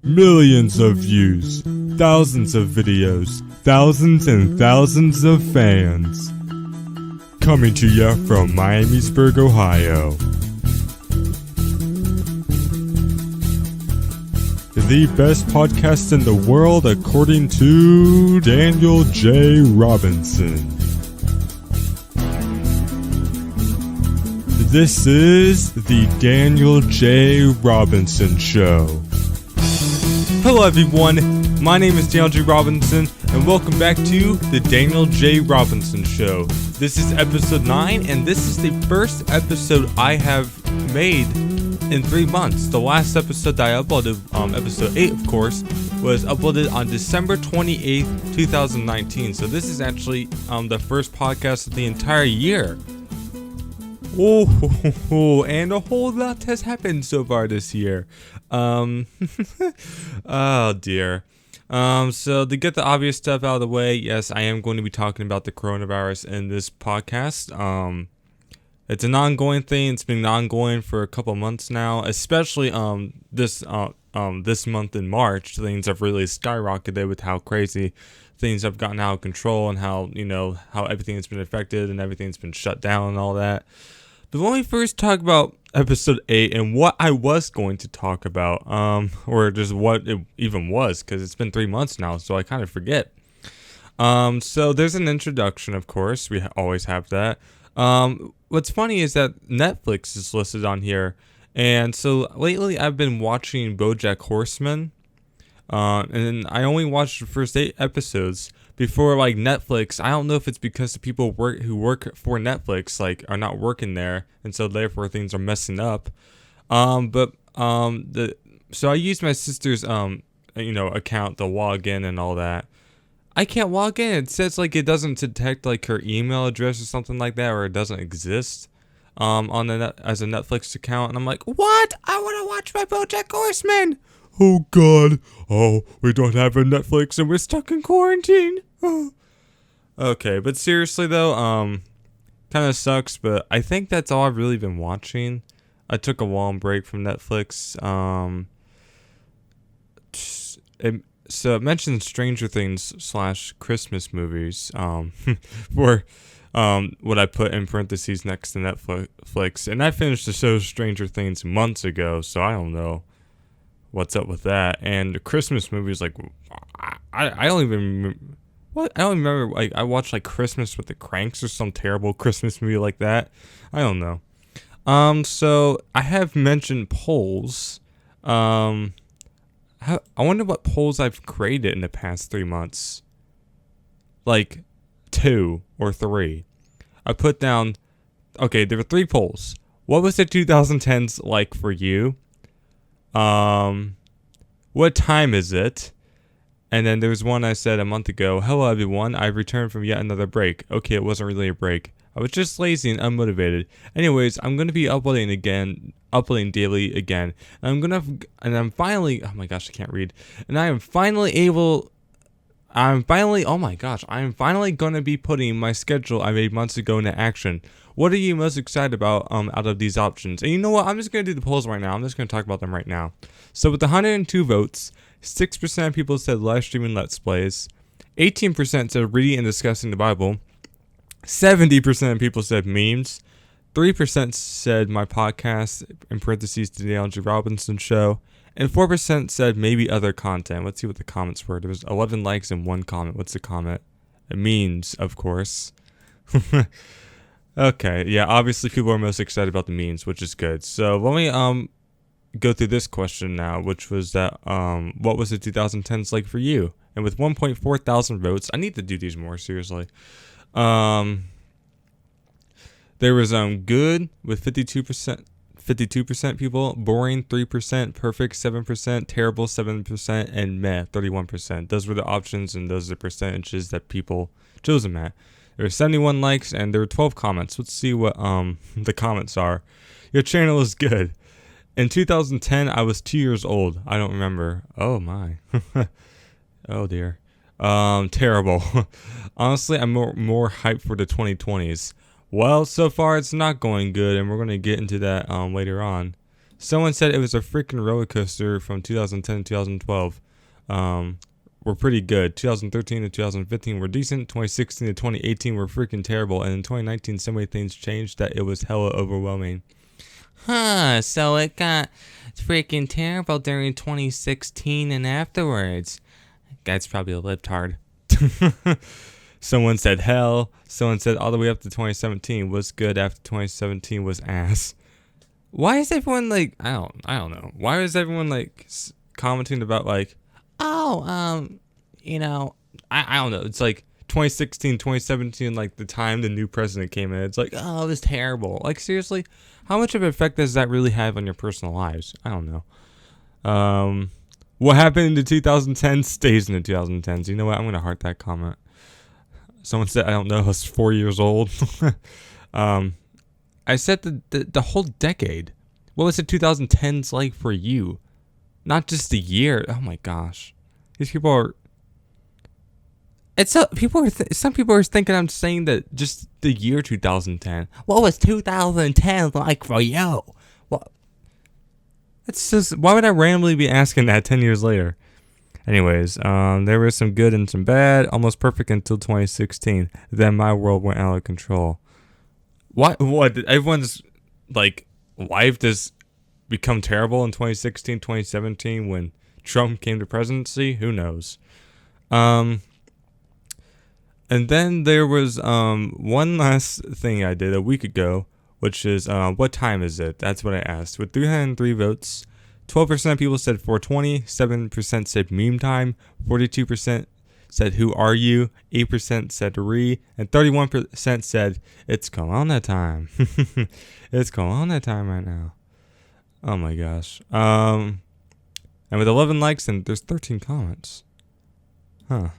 millions of views, thousands of videos, thousands and thousands of fans. Coming to you from Miamisburg, Ohio. The best podcast in the world according to Daniel J. Robinson. This is the Daniel J. Robinson Show. Hello everyone, my name is Daniel J. Robinson, and welcome back to the Daniel J. Robinson Show. This is episode 9, and this is the first episode I have made in 3 months. The last episode that I uploaded, episode 8 of course, was uploaded on December 28th, 2019. So this is actually the first podcast of the entire year. Oh, and a whole lot has happened so far this year. Oh dear. So to get the obvious stuff out of the way, yes, I am going to be talking about the coronavirus in this podcast. It's an ongoing thing. It's been ongoing for a couple months now, especially this month in March. Things have really skyrocketed with how crazy things have gotten out of control and how everything has been affected and everything's been shut down and all that. But when we first talk about episode 8 and what I was going to talk about, or just what it even was, because it's been 3 months now, so I kind of forget. So there's an introduction, of course. We always have that. What's funny is that Netflix is listed on here, and so lately I've been watching BoJack Horseman, and I only watched the first 8 episodes. Before, like, Netflix, I don't know if it's because the people who work for Netflix, like, are not working there, and so therefore things are messing up. So I used my sister's, account to log in and all that. I can't log in. It says, like, it doesn't detect, like, her email address or something like that, or it doesn't exist, as a Netflix account, and I'm like, what? I want to watch my BoJack Horseman! Oh God! Oh, we don't have a Netflix and we're stuck in quarantine. Oh. Okay, but seriously though, kind of sucks. But I think that's all I've really been watching. I took a long break from Netflix. So it mentions Stranger Things / Christmas movies. For what I put in parentheses next to Netflix, and I finished the show Stranger Things months ago, so I don't know what's up with that. And the Christmas movies, like, I don't even what I don't remember. Like, I watched like Christmas with the Cranks or some terrible Christmas movie like that. I don't know. So I have mentioned polls. I wonder what polls I've created in the past 3 months. Like 2 or 3. I put down. Okay, there were 3 polls. What was the 2010s like for you? What time is it? And then there was one I said a month ago. Hello everyone, I've returned from yet another break. Okay, it wasn't really a break. I was just lazy and unmotivated. Anyways, I'm going to be uploading daily again. And I'm finally, oh my gosh, I can't read. And I am finally going to be putting my schedule I made months ago into action. What are you most excited about out of these options? And you know what? I'm just going to do the polls right now. I'm just going to talk about them right now. So with 102 votes, 6% of people said live streaming Let's Plays. 18% said reading and discussing the Bible. 70% of people said memes. 3% said my podcast, in parentheses, the Daniel J. Robinson Show. And 4% said maybe other content. Let's see what the comments were. There was 11 likes and 1 comment. What's the comment? Memes, of course. Okay, yeah, obviously people are most excited about the memes, which is good. So let me go through this question now, which was that what was the 2010s like for you? And with 1.4 thousand votes, I need to do these more seriously. There was good with 52% people, boring 3%, perfect 7%, terrible 7%, and meh 31%. Those were the options, and those are the percentages that people chose them at. There were 71 likes and there were 12 comments. Let's see what the comments are. Your channel is good. In 2010, I was 2 years old. I don't remember. Oh my. Oh dear. Terrible. Honestly, I'm more hyped for the 2020s. Well, so far it's not going good, and we're going to get into that later on. Someone said it was a freaking roller coaster from 2010 to 2012. Were pretty good. 2013 to 2015 were decent. 2016 to 2018 were freaking terrible. And in 2019, so many things changed that it was hella overwhelming. Huh, so it got freaking terrible during 2016 and afterwards. That's probably a libtard. Someone said hell. Someone said all the way up to 2017 was good after 2017 was ass. Why is everyone like, I don't know. Why is everyone like commenting about like, oh, you know, I don't know. It's like 2016, 2017, like the time the new president came in. It's like, oh, it was terrible. Like, seriously, how much of an effect does that really have on your personal lives? I don't know. What happened in the 2010s stays in the 2010s. You know what? I'm going to heart that comment. Someone said, I don't know, I was 4 years old. I said the whole decade. What was the 2010s like for you? Not just the year. Oh my gosh. These people are... some people are thinking I'm saying that just the year 2010. What was 2010 like for you? What? It's just, why would I randomly be asking that 10 years later? Anyways, there was some good and some bad. Almost perfect until 2016. Then my world went out of control. What? Did everyone's like life just become terrible in 2016, 2017 when Trump came to presidency? Who knows? And then there was one last thing I did a week ago, which is what time is it? That's what I asked. With 303 votes, 12% of people said 420, 7% said meme time, 42% said who are you, 8% said re, and 31% said it's Corona time. It's Corona time right now. Oh my gosh. And with 11 likes and there's 13 comments. Huh.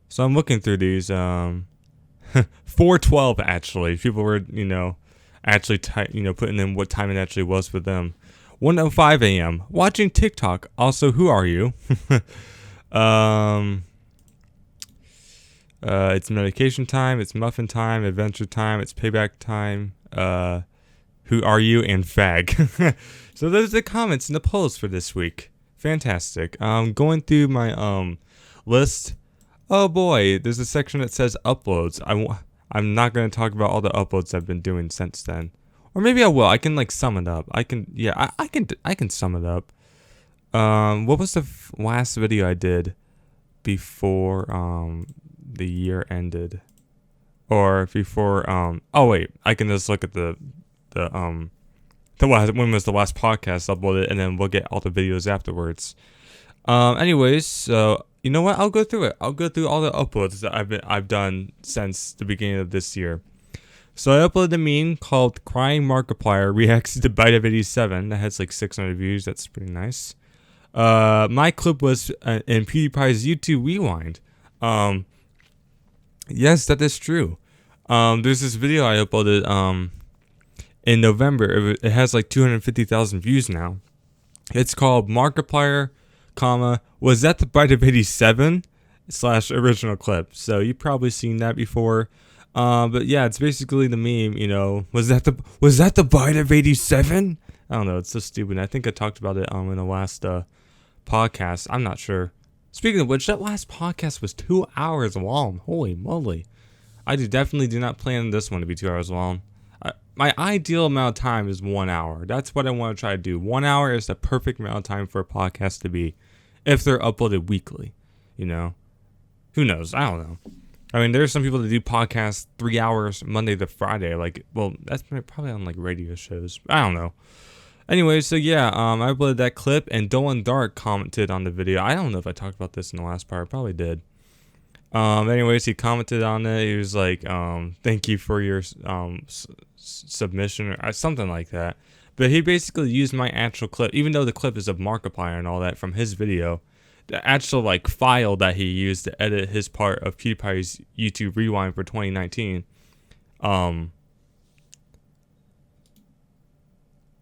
So I'm looking through these. 412 actually. People were, actually putting in what time it actually was for them. 1:05 a.m. watching TikTok. Also, who are you? It's medication time. It's muffin time. Adventure time. It's payback time. Who are you? And fag. So those are the comments and the polls for this week. Fantastic. Going through my list. Oh boy, there's a section that says uploads. I'm not going to talk about all the uploads I've been doing since then. Or maybe I will. I can sum it up. I can sum it up. What was the last video I did before the year ended? Or before oh wait, I can just look at when was the last podcast uploaded, and then we'll get all the videos afterwards. Anyways, so you know what? I'll go through it. I'll go through all the uploads that I've done since the beginning of this year. So I uploaded a meme called "Crying Markiplier Reacts to Bite of 87." That has like 600 views. That's pretty nice. My clip was in PewDiePie's YouTube Rewind. Yes, that is true. There's this video I uploaded in November. It has like 250,000 views now. It's called Markiplier, was that the Bite of 87 / original clip. So you've probably seen that before. But yeah, it's basically the meme, was that the Bite of 87? I don't know, it's so stupid. I think I talked about it in the last podcast. I'm not sure. Speaking of which, that last podcast was 2 hours long. Holy moly. I definitely do not plan this one to be 2 hours long. My ideal amount of time is 1 hour. That's what I want to try to do. 1 hour is the perfect amount of time for a podcast to be, if they're uploaded weekly. Who knows? I don't know. I mean, there's some people that do podcasts 3 hours Monday to Friday. That's probably on radio shows. I don't know. Anyway, so yeah, I uploaded that clip, and Dolan Dark commented on the video. I don't know if I talked about this in the last part. I probably did. Anyways, he commented on it. He was like, thank you for your submission or something like that. But he basically used my actual clip, even though the clip is of Markiplier and all that from his video. The actual file that he used to edit his part of PewDiePie's YouTube Rewind for 2019.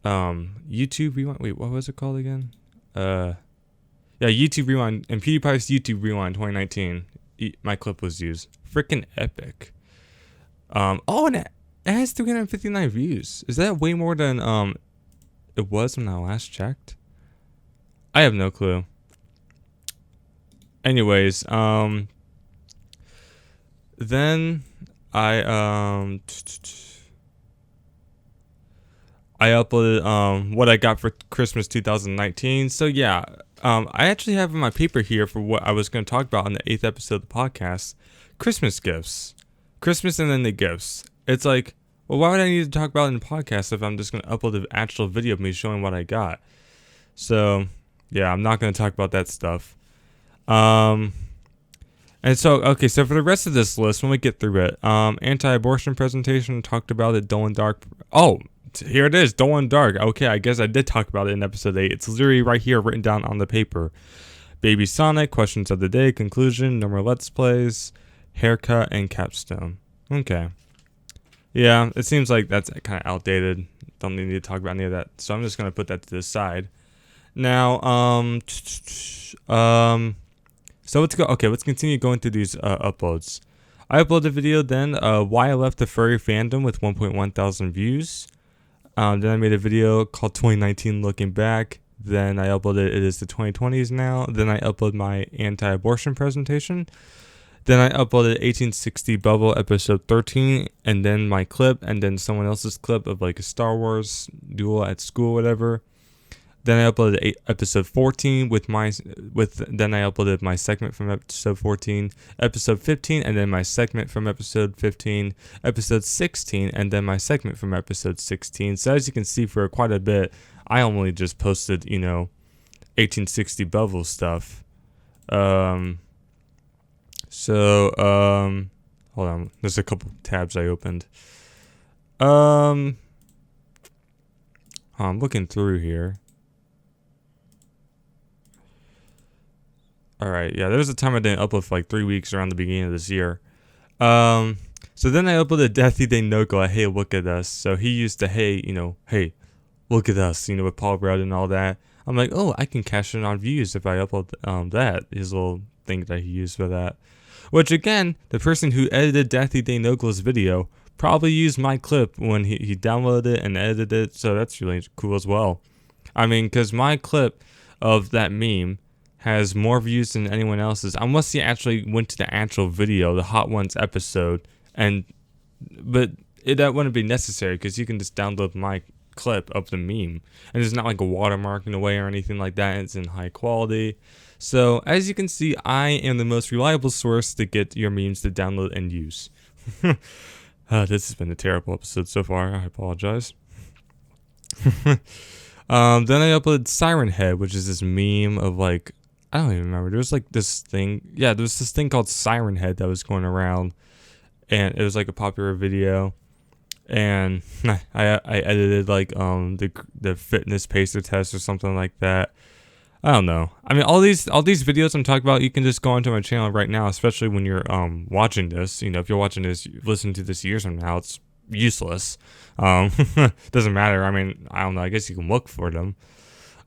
YouTube Rewind. Wait, what was it called again? Yeah, YouTube Rewind and PewDiePie's YouTube Rewind 2019. My clip was used. Freaking epic. And It has 359 views. Is that way more than it was when I last checked? I have no clue. Anyways, then I uploaded what I got for Christmas 2019. So yeah, I actually have in my paper here for what I was going to talk about in the 8th episode of the podcast, Christmas gifts. Christmas and then the gifts. It's like, well, why would I need to talk about it in the podcast if I'm just going to upload an actual video of me showing what I got? So yeah, I'm not going to talk about that stuff. And so, okay, so for the rest of this list, when we get through it, anti-abortion presentation, talked about it, Dull and Dark. Oh, here it is, Dull and Dark. Okay, I guess I did talk about it in episode 8. It's literally right here, written down on the paper. Baby Sonic, questions of the day, conclusion, no more Let's Plays, haircut, and capstone. Okay. Yeah, it seems like that's kind of outdated. Don't need to talk about any of that. So I'm just going to put that to the side. Now, so let's go. Okay, let's continue going through these uploads. I uploaded a video then, why I left the furry fandom with 1.1 thousand views. Then I made a video called 2019 Looking Back. Then I uploaded It Is the 2020s Now. Then I uploaded my anti-abortion presentation. Then I uploaded 1860 Bubble episode 13, and then my clip, and then someone else's clip of like a Star Wars duel at school, whatever. Then I uploaded episode 14 then I uploaded my segment from episode 14, episode 15, and then my segment from episode 15, episode 16, and then my segment from episode 16. So as you can see, for quite a bit, I only just posted, 1860 Bubble stuff. Hold on, there's a couple tabs I opened. I'm looking through here. Alright, yeah, there was a time I didn't upload for like 3 weeks around the beginning of this year. So then I uploaded Deathy Day Noko at Hey Look At Us. So he used to hey look at us, with Paul Rudd and all that. I'm like, oh, I can cash in on views if I upload that, his little thing that he used for that. Which again, the person who edited Deathy Day Noko's video probably used my clip when he downloaded it and edited it, so that's really cool as well. I mean, because my clip of that meme has more views than anyone else's, unless he actually went to the actual video, the Hot Ones episode, but that wouldn't be necessary because you can just download my clip of the meme, and it's not like a watermark in a way or anything like that. It's in high quality. So as you can see, I am the most reliable source to get your memes to download and use. This has been a terrible episode so far. I apologize. Then I uploaded Siren Head, which is this meme of like, I don't even remember. There was like this thing. Yeah, there was this thing called Siren Head that was going around, and it was like a popular video. And I edited like the fitness pacer test or something like that. I don't know. I mean, all these videos I'm talking about, you can just go onto my channel right now, especially when you're watching this. If you're watching this, listening to this years from now, it's useless. Doesn't matter. I mean, I don't know. I guess you can look for them.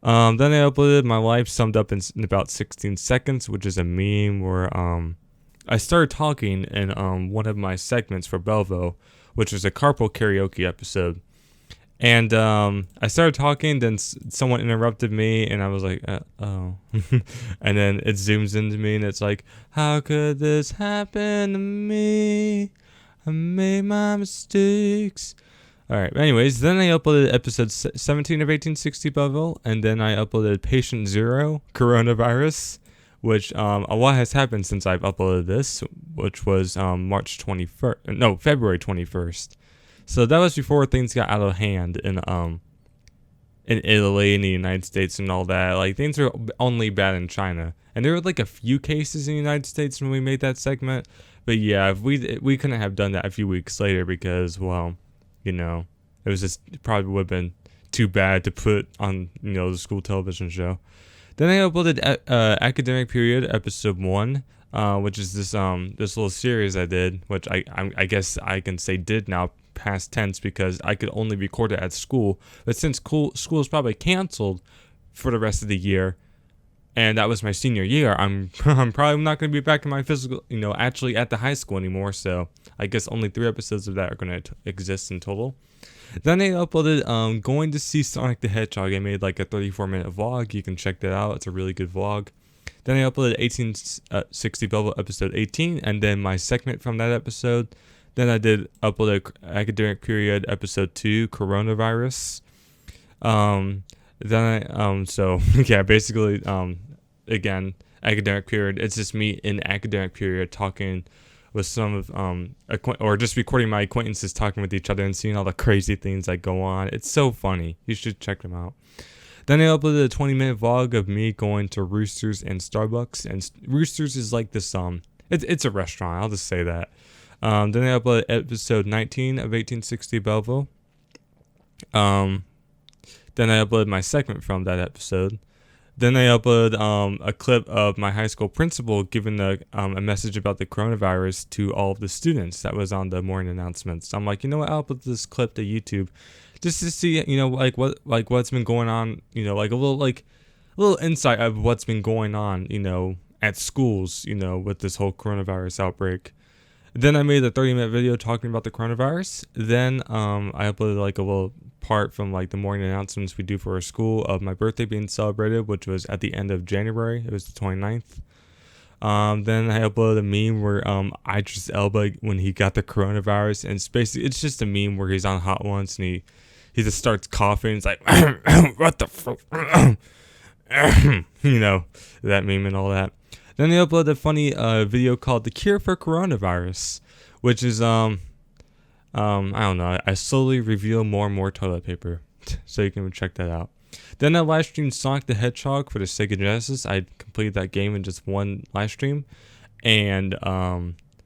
Then I uploaded my life summed up in about 16 seconds, which is a meme where I started talking in one of my segments for Belvo, which was a carpool karaoke episode. And I started talking, then someone interrupted me, and I was like, oh. And then it zooms into me, and it's like, how could this happen to me? I made my mistakes. Alright, anyways, then I uploaded episode 17 of 1860 Bubble, and then I uploaded Patient Zero, Coronavirus, which a lot has happened since I've uploaded this, which was February 21st. So that was before things got out of hand in Italy and the United States and all that. Like, things were only bad in China, and there were like a few cases in the United States when we made that segment. But yeah, we couldn't have done that a few weeks later because, well, it was just, it probably would have been too bad to put on the school television show. Then I uploaded Academic Period episode 1, which is this little series I did, which I guess I can say did now past tense because I could only record it at school. But since school is probably canceled for the rest of the year, and that was my senior year. I'm I'm probably not going to be back in my physical, actually at the high school anymore. So I guess only 3 episodes of that are going to exist in total. Then I uploaded going to see Sonic the Hedgehog. I made like a 34-minute vlog. You can check that out. It's a really good vlog. Then I uploaded 1860 Belleville episode 18, and then my segment from that episode. Then I did upload academic period episode 2, coronavirus. Then I so yeah, basically again, academic period. It's just me in academic period talking with some of or just recording my acquaintances talking with each other and seeing all the crazy things that go on. It's so funny. You should check them out. Then I uploaded a 20-minute vlog of me going to Roosters and Starbucks. And Roosters is like this it's a restaurant. I'll just say that. Then I uploaded episode 19 of 1860 Belleville. Then I uploaded my segment from that episode. Then I uploaded a clip of my high school principal giving a message about the coronavirus to all of the students. That was on the morning announcements. I'm like, you know what? I'll put this clip to YouTube just to see, what's been going on. Like a little insight of what's been going on, at schools, with this whole coronavirus outbreak. Then I made a 30-minute video talking about the coronavirus. Then I uploaded like a little part from like the morning announcements we do for our school of my birthday being celebrated, which was at the end of January. It was the 29th. Then I uploaded a meme where Idris Elba, when he got the coronavirus, and it's just a meme where he's on Hot Ones and he just starts coughing. It's like, what the fuck? That meme and all that. Then they uploaded a funny video called "The Cure for Coronavirus," which is I don't know. I slowly reveal more and more toilet paper, so you can check that out. Then I live streamed Sonic the Hedgehog for the Sega Genesis. I completed that game in just one live stream, and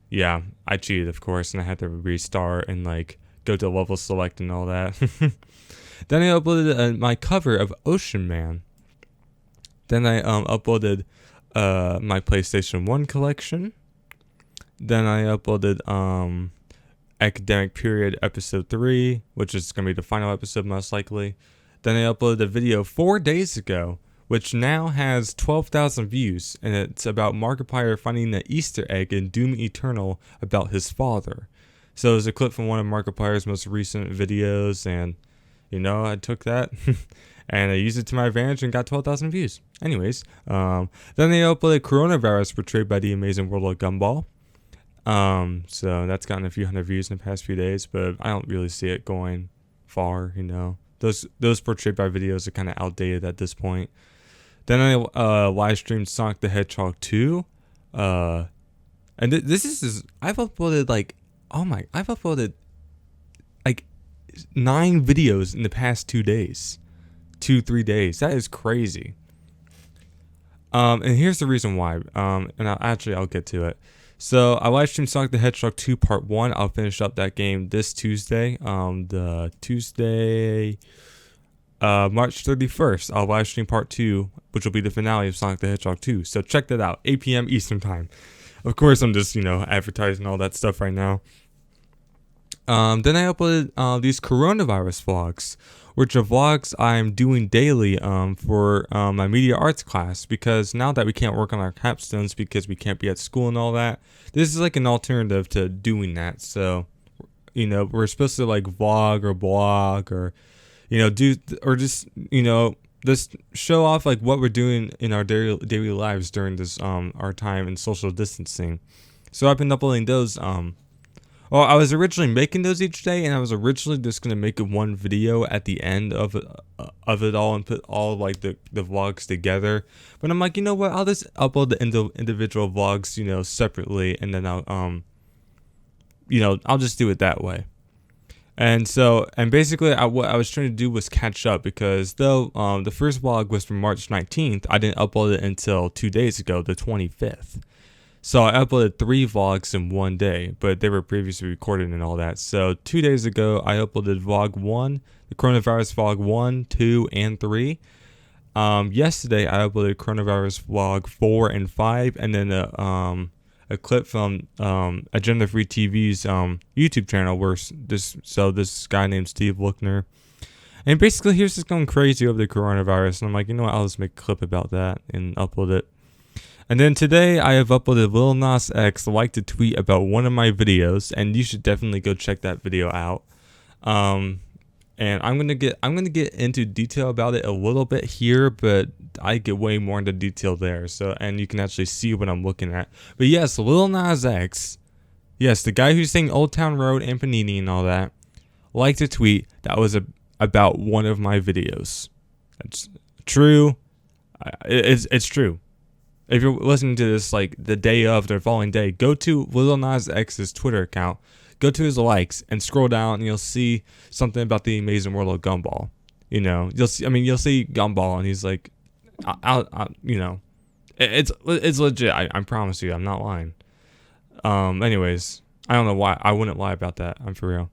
yeah, I cheated, of course, and I had to restart and like go to level select and all that. Then I uploaded my cover of Ocean Man. Then I uploaded my PlayStation 1 collection. Then I uploaded academic period episode 3, which is going to be the final episode most likely. Then I uploaded a video 4 days ago, which now has 12,000 views, and it's about Markiplier finding an Easter egg in Doom Eternal about his father. So it's a clip from one of Markiplier's most recent videos, and I took that and I used it to my advantage and got 12,000 views. Anyways, then they uploaded Coronavirus portrayed by the Amazing World of Gumball. So that's gotten a few hundred views in the past few days, but I don't really see it going far. Those portrayed by videos are kind of outdated at this point. Then I live streamed Sonic the Hedgehog 2. And I've uploaded I've uploaded like 9 videos in the past 2 days. 2-3 days. That is crazy. And here's the reason why. And I'll get to it. So I live streamed Sonic the Hedgehog 2 Part 1. I'll finish up that game this Tuesday. The Tuesday, March 31st. I'll live stream Part 2, which will be the finale of Sonic the Hedgehog 2. So check that out. 8 p.m. Eastern Time. Of course, I'm just, advertising all that stuff right now. Then I uploaded these coronavirus vlogs, which are vlogs I'm doing daily for my media arts class, because now that we can't work on our capstones because we can't be at school and all that, this is like an alternative to doing that. So, we're supposed to like vlog or blog or, just show off like what we're doing in our daily lives during this our time in social distancing. So I've been uploading those. Well, I was originally making those each day, and I was originally just gonna make one video at the end of it all and put all like the vlogs together. But I'm like, you know what? I'll just upload the individual vlogs, separately, and then I'll I'll just do it that way. And basically, what I was trying to do was catch up, because though the first vlog was from March 19th, I didn't upload it until 2 days ago, the 25th. So I uploaded 3 vlogs in one day, but they were previously recorded and all that. So 2 days ago, I uploaded vlog 1, the coronavirus vlog 1, 2, and 3. Yesterday, I uploaded coronavirus vlog 4 and 5, and then a clip from Agenda Free TV's YouTube channel where this guy named Steve Lookner. And basically, he was just going crazy over the coronavirus. And I'm like, you know what? I'll just make a clip about that and upload it. And then today, I have uploaded Lil Nas X liked a tweet about one of my videos, and you should definitely go check that video out. And I'm gonna get into detail about it a little bit here, but I get way more into detail there. So, and you can actually see what I'm looking at. But yes, Lil Nas X, yes, the guy who's saying Old Town Road and Panini and all that, liked a tweet that was about one of my videos. That's true. It's true. If you're listening to this like the day of the following day, go to Lil Nas X's Twitter account, go to his likes, and scroll down, and you'll see something about the Amazing World of Gumball. You know, you'll see Gumball, and he's like, you know, it's legit. I promise you, I'm not lying. Anyways, I don't know why I wouldn't lie about that. I'm for real.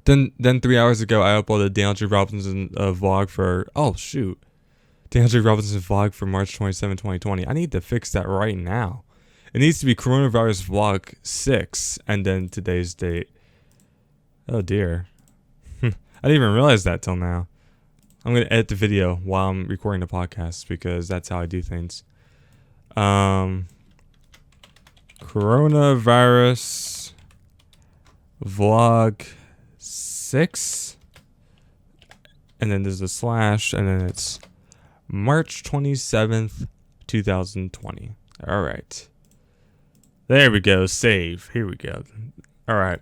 Then 3 hours ago, I uploaded DeAndre Robinson vlog for DeAndre Robinson vlog for March 27, 2020. I need to fix that right now. It needs to be coronavirus vlog 6 and then today's date. Oh dear. I didn't even realize that till now. I'm going to edit the video while I'm recording the podcast because that's how I do things. Coronavirus vlog 6. And then there's a slash and then it's March 27th, 2020. All right. There we go. Save. Here we go. All right.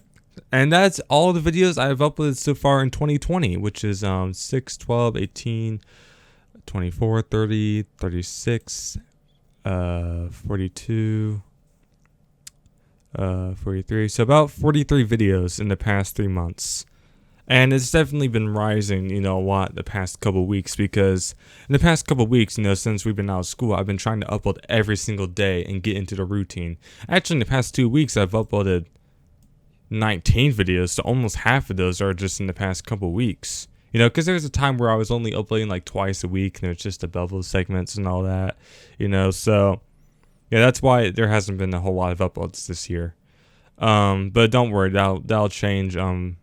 And that's all the videos I've uploaded so far in 2020, which is 6, 12, 18, 24, 30, 36, 42, 43. So about 43 videos in the past 3 months. And it's definitely been rising, you know, a lot the past couple weeks because in the past couple weeks, you know, since we've been out of school, I've been trying to upload every single day and get into the routine. Actually, in the past 2 weeks, I've uploaded 19 videos, so almost half of those are just in the past couple weeks. You know, because there was a time where I was only uploading like twice a week, and it was just the Bevel segments and all that, you know, so yeah, that's why there hasn't been a whole lot of uploads this year. But don't worry, that'll change.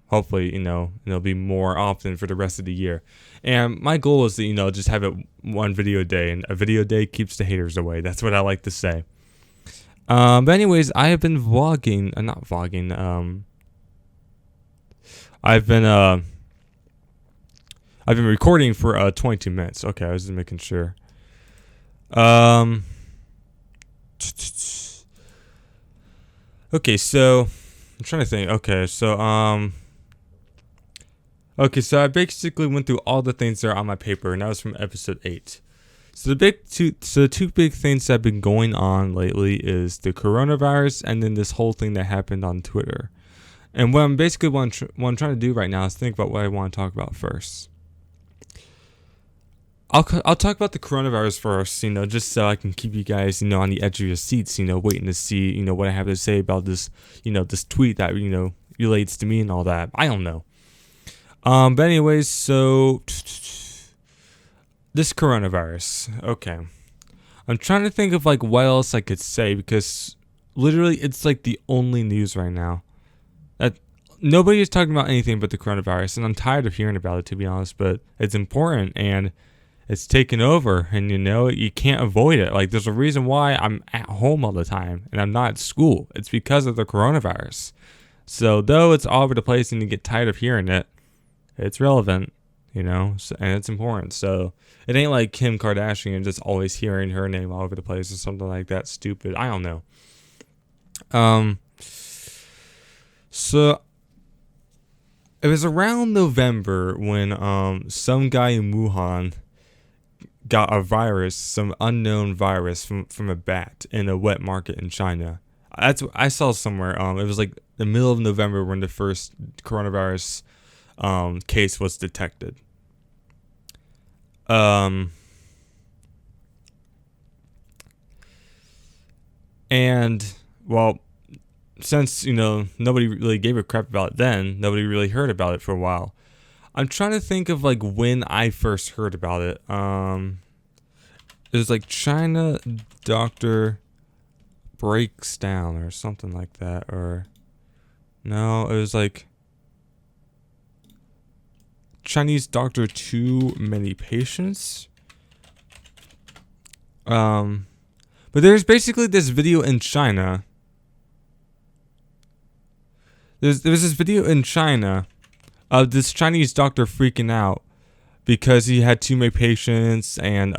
Hopefully, you know, it'll be more often for the rest of the year. And my goal is to, you know, just have it one video a day, and a video a day keeps the haters away. That's what I like to say. But anyways, I have been vlogging, not vlogging. I've been recording for 22 minutes. Okay, I was just making sure. Okay, so I'm trying to think. Okay, so I basically went through all the things that are on my paper, and that was from episode 8. So the two big things that have been going on lately is the coronavirus and then this whole thing that happened on Twitter. And what I'm trying to do right now is think about what I want to talk about first. I'll talk about the coronavirus first, you know, just so I can keep you guys, you know, on the edge of your seats, you know, waiting to see, you know, what I have to say about this, you know, this tweet that, you know, relates to me and all that. I don't know. But anyways, so this coronavirus. Okay. I'm trying to think of like what else I could say because literally it's like the only news right now. That nobody is talking about anything but the coronavirus, and I'm tired of hearing about it, to be honest, but it's important and it's taken over, and you know, you can't avoid it. Like, there's a reason why I'm at home all the time and I'm not at school. It's because of the coronavirus. So though it's all over the place and you get tired of hearing it, it's relevant, you know, and it's important. So it ain't like Kim Kardashian just always hearing her name all over the place or something like that stupid. I don't know. So it was around November when some guy in Wuhan got a virus, some unknown virus from a bat in a wet market in China. That's what I saw somewhere. It was like the middle of November when the first coronavirus case was detected. And well, since, you know, nobody really gave a crap about it then, nobody really heard about it for a while. I'm trying to think of like when I first heard about it. It was like China doctor breaks down or something like that, or no, it was like Chinese doctor too many patients? But there's basically this video in China. There's this video in China of this Chinese doctor freaking out because he had too many patients, and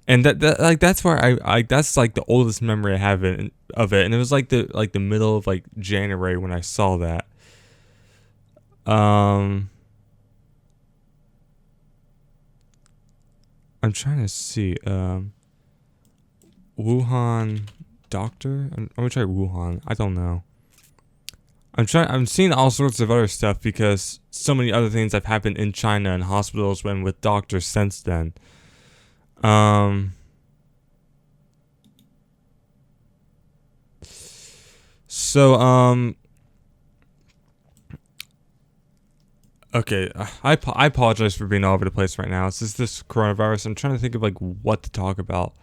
that like that's where I that's like the oldest memory I have of it, and it was like the middle of like January when I saw that. I'm trying to see Wuhan doctor. I'm gonna try Wuhan. I don't know. I'm seeing all sorts of other stuff because so many other things have happened in China and hospitals and with doctors since then. Okay, I apologize for being all over the place right now. It's just this coronavirus. I'm trying to think of like what to talk about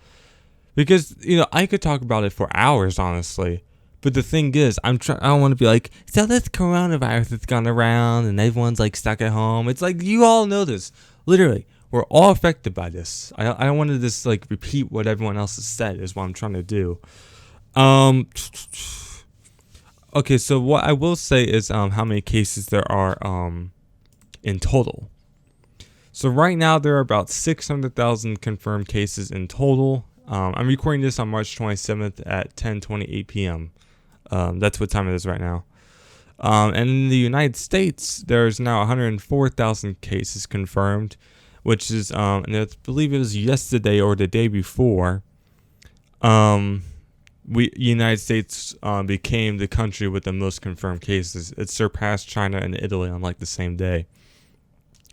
because I could talk about it for hours, honestly. But the thing is, I don't want to be like, so this coronavirus that's gone around and everyone's like stuck at home. It's like you all know this. Literally, we're all affected by this. I don't want to just like repeat what everyone else has said is what I'm trying to do. Okay, so what I will say is how many cases there are in total. So right now there are about 600,000 confirmed cases in total. I'm recording this on March 27th at 10:28 p.m. That's what time it is right now. And in the United States, there's now 104,000 cases confirmed, which is, and I believe it was yesterday or the day before, United States became the country with the most confirmed cases. It surpassed China and Italy on like the same day.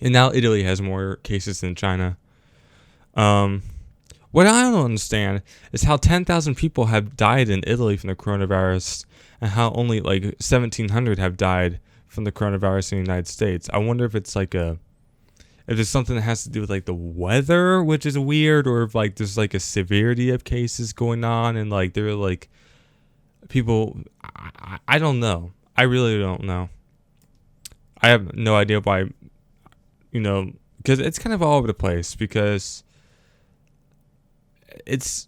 And now Italy has more cases than China. What I don't understand is how 10,000 people have died in Italy from the coronavirus and how only like 1,700 have died from the coronavirus in the United States. I wonder if it's like if there's something that has to do with like the weather, which is weird, or if like there's like a severity of cases going on and like there are like people. I don't know. I really don't know. I have no idea why, because it's kind of all over the place because it's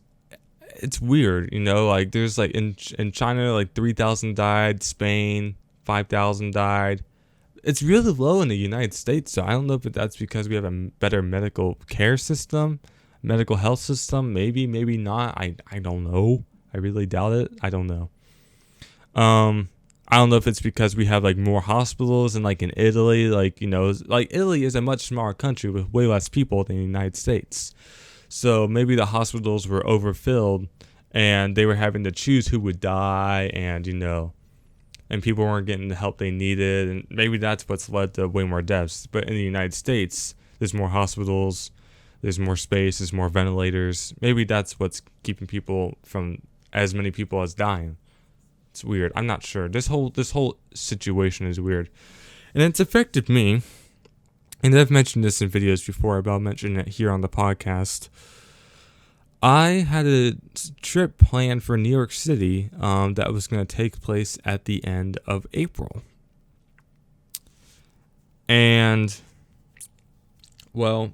weird, like there's like in China like 3,000 died, Spain 5,000 died. It's really low in the United States, so I don't know if that's because we have a better medical care system, medical health system, maybe not. I don't know. I really doubt it. I don't know. I don't know if it's because we have like more hospitals and like in Italy, like like Italy is a much smaller country with way less people than the United States. So maybe the hospitals were overfilled and they were having to choose who would die and and people weren't getting the help they needed, and maybe that's what's led to way more deaths. But in the United States, there's more hospitals, there's more space, there's more ventilators. Maybe that's what's keeping as many people as dying. It's weird. I'm not sure. This whole situation is weird, and it's affected me. And I've mentioned this in videos before, but I'll mention it here on the podcast. I had a trip planned for New York City that was going to take place at the end of April. And, well,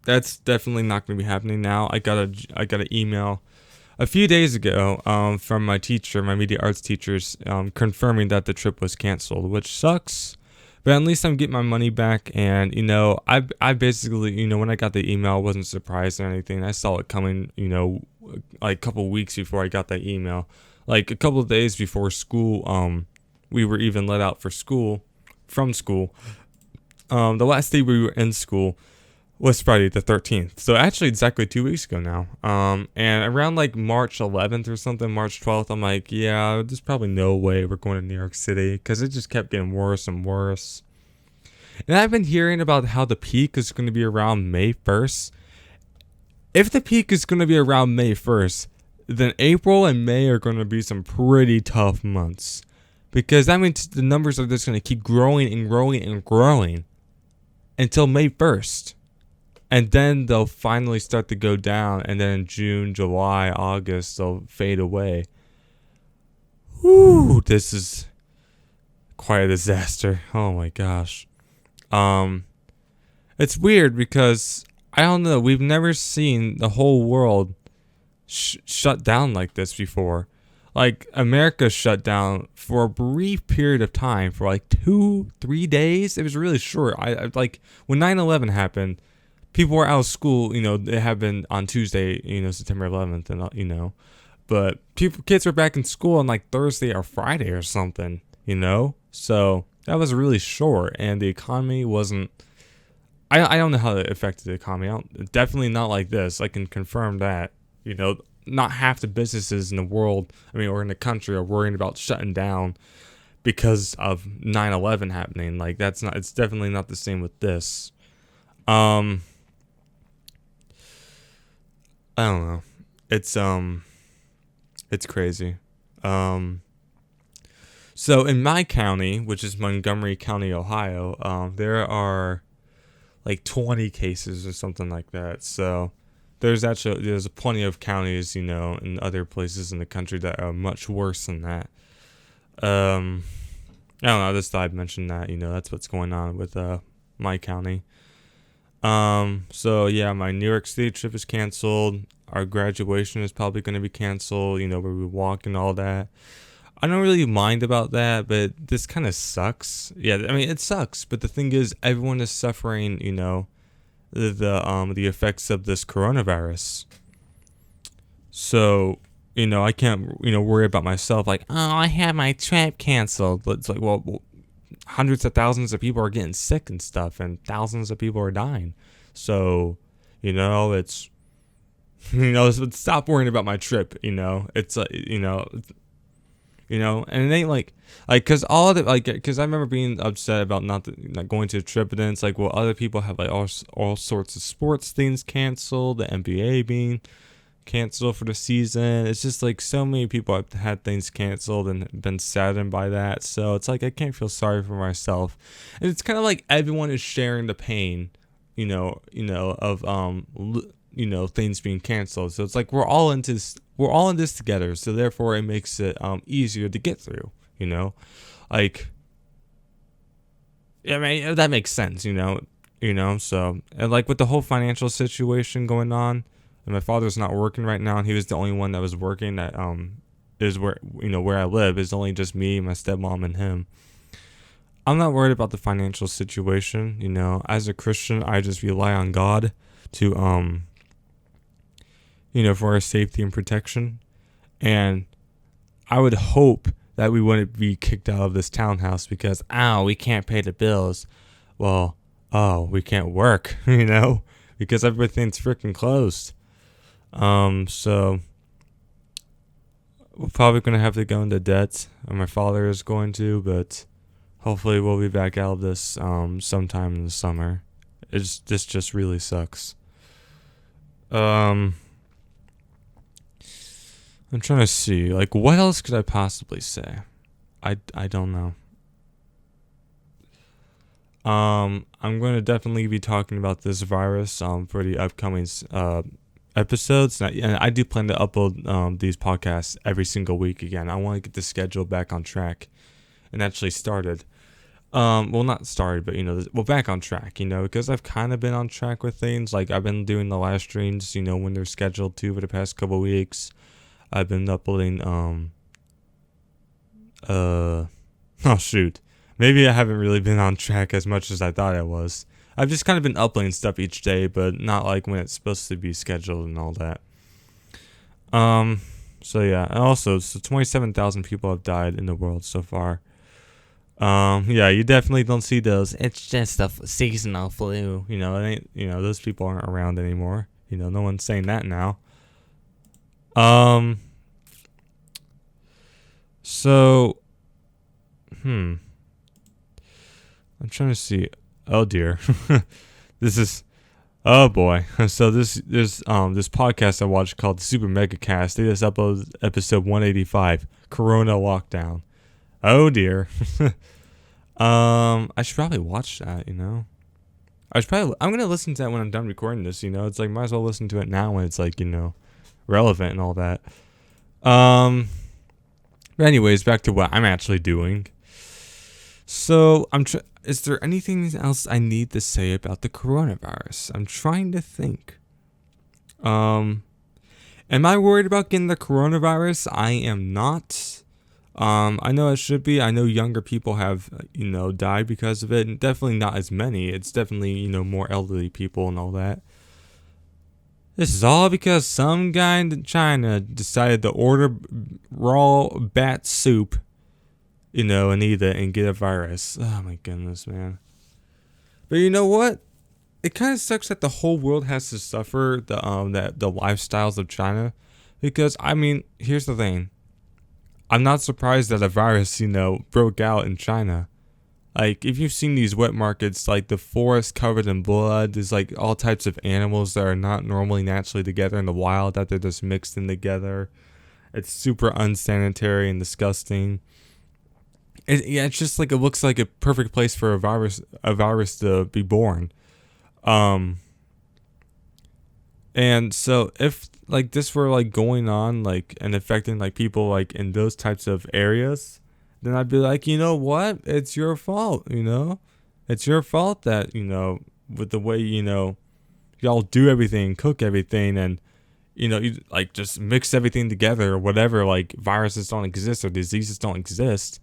that's definitely not going to be happening now. I got an email a few days ago from my teacher, my media arts teachers, confirming that the trip was canceled, which sucks. But at least I'm getting my money back, and I basically when I got the email, I wasn't surprised or anything. I saw it coming, like a couple weeks before I got that email, like a couple of days before school. We were even let out from school. The last day we were in school was Friday the 13th. So actually exactly 2 weeks ago now. And around like March 11th or something, March 12th, I'm like, yeah, there's probably no way we're going to New York City because it just kept getting worse and worse. And I've been hearing about how the peak is going to be around May 1st. If the peak is going to be around May 1st, then April and May are going to be some pretty tough months. Because that means the numbers are just going to keep growing and growing and growing until May 1st. And then they'll finally start to go down. And then in June, July, August, they'll fade away. Whew, this is quite a disaster. Oh my gosh. Um, it's weird because I don't know. We've never seen the whole world shut down like this before. Like America shut down for a brief period of time for like 2-3 days. It was really short. I like when 9/11 happened, people were out of school. It happened on Tuesday. September 11th, and but kids were back in school on like Thursday or Friday or something. So that was really short, and the economy wasn't. I don't know how it affected the economy. Definitely not like this. I can confirm that. Not half the businesses in the world, or in the country, are worrying about shutting down because of 9/11 happening. Like it's definitely not the same with this. I don't know. It's crazy. So in my county, which is Montgomery County, Ohio, there are like 20 cases or something like that. So there's plenty of counties, in other places in the country that are much worse than that. I don't know. I just thought I'd mention that. That's what's going on with my county. So yeah, my New York City trip is canceled. Our graduation is probably going to be canceled. Where we walk and all that. I don't really mind about that, but this kind of sucks. Yeah, it sucks. But the thing is, everyone is suffering. The effects of this coronavirus. So, I can't worry about myself like, oh, I had my trip canceled. But it's like, well, hundreds of thousands of people are getting sick and stuff, and thousands of people are dying. So, it's stop worrying about my trip. It's and it ain't like because all of the because I remember being upset about not going to a trip, but then it's like, well, other people have like all sorts of sports things canceled, the NBA being canceled for the season. It's just like so many people have had things canceled and been saddened by that. So it's like I can't feel sorry for myself, and it's kind of like everyone is sharing the pain, of things being canceled. So it's like we're all in this together. So therefore, it makes it easier to get through. Like, that makes sense. So, and like with the whole financial situation going on, and my father's not working right now, and he was the only one that was working. That is where I live is only just me, my stepmom, and him. I'm not worried about the financial situation. As a Christian, I just rely on God to for our safety and protection. And I would hope that we wouldn't be kicked out of this townhouse because, we can't pay the bills. Well, we can't work, because everything's freaking closed. So we're probably going to have to go into debt, or my father is going to, but hopefully we'll be back out of this sometime in the summer. This just really sucks. I'm trying to see, like, what else could I possibly say? I don't know. I'm going to definitely be talking about this virus for the upcoming episodes. And I do plan to upload these podcasts every single week again. I want to get the schedule back on track and actually started. Well, not started, but back on track, because I've kind of been on track with things. Like, I've been doing the live streams, when they're scheduled to for the past couple weeks. I've been uploading, oh shoot. Maybe I haven't really been on track as much as I thought I was. I've just kind of been uploading stuff each day, but not like when it's supposed to be scheduled and all that. So yeah, and also, 27,000 people have died in the world so far. Yeah, you definitely don't see those. It's just a seasonal flu. It ain't, those people aren't around anymore. No one's saying that now. So, I'm trying to see. Oh dear. Oh boy. So this podcast I watched called the Super Mega Cast. They just uploaded episode 185, Corona Lockdown. Oh dear. I should probably watch that, I'm gonna listen to that when I'm done recording this, It's like, might as well listen to it now when it's like, relevant and all that. But anyways, back to what I'm actually doing. So is there anything else I need to say about the coronavirus? I'm trying to think. Um, am I worried about getting the coronavirus? I am not. I know it should be. I know younger people have, died because of it, and definitely not as many. It's definitely, more elderly people and all that. This is all because some guy in China decided to order raw bat soup, and eat it and get a virus. Oh my goodness, man. But you know what? It kind of sucks that the whole world has to suffer the lifestyles of China, because I mean, here's the thing. I'm not surprised that a virus, broke out in China. Like, if you've seen these wet markets, like the forest covered in blood, there's like all types of animals that are not normally naturally together in the wild, that they're just mixed in together. It's super unsanitary and disgusting. It's just like, it looks like a perfect place for a virus to be born. Um, and so if like this were like going on like and affecting like people like in those types of areas, then I'd be like, you know what? It's your fault. It's your fault that, with the way, y'all do everything, cook everything, and, you like just mix everything together or whatever, like viruses don't exist or diseases don't exist.